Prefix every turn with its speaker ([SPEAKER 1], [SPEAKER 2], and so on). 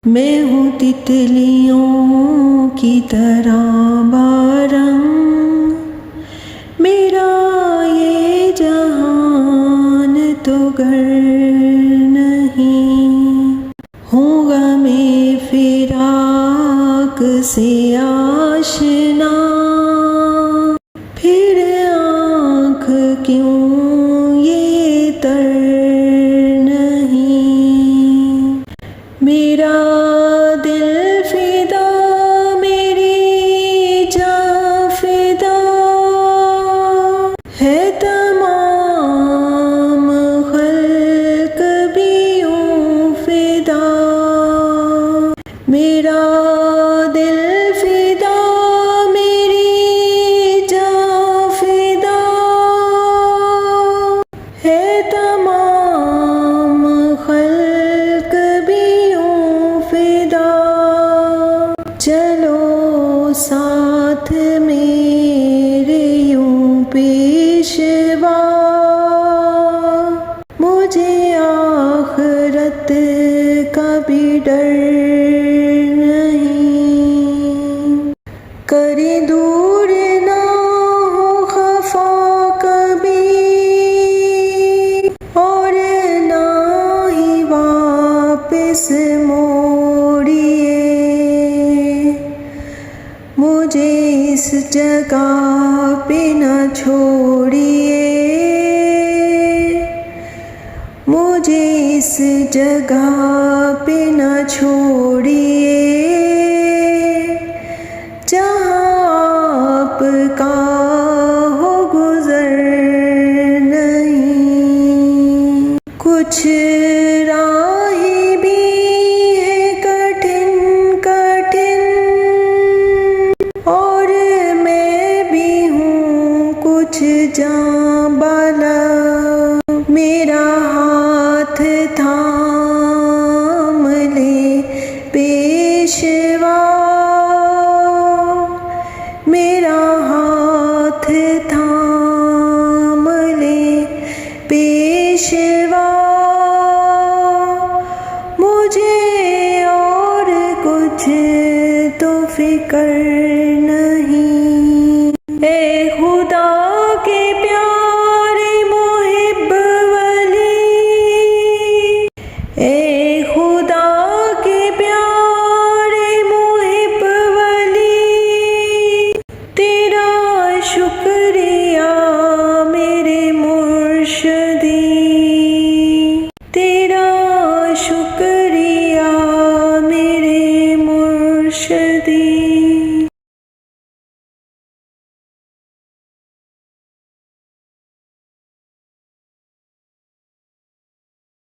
[SPEAKER 1] मैं हूँ तितलियों की तरह बारंग, मेरा ये जहान तो घर नहीं। होगा मैं फिराक से आशना, फिर आँख क्यों ये तर नहीं। मेरा दिल फिदा, मेरी जान फिदा है, तमाम खल्क भी यूं फिदा। मेरा दिल फिदा, मेरी जान फिदा है, तमाम खल्क भी यूं फिदा। चलो साथ मेरे यूं पेशवा, मुझे आखिरत का भी डर नहीं। करे दूर ना हो खफा कभी, और ना ही वापस मोड़िए। मुझे इस जगह पे ना छोड़िए, मुझे इस जगह पे ना छोड़िए, जहाँ आपका हो गुजर नहीं। कुछ राहें भी है कठिन कठिन, और मैं भी हूँ कुछ जांबाला। मेरा हाथ थाम ले पेशवा, मेरा हाथ थाम ले पेशवा। मुझे और कुछ तो फिक्र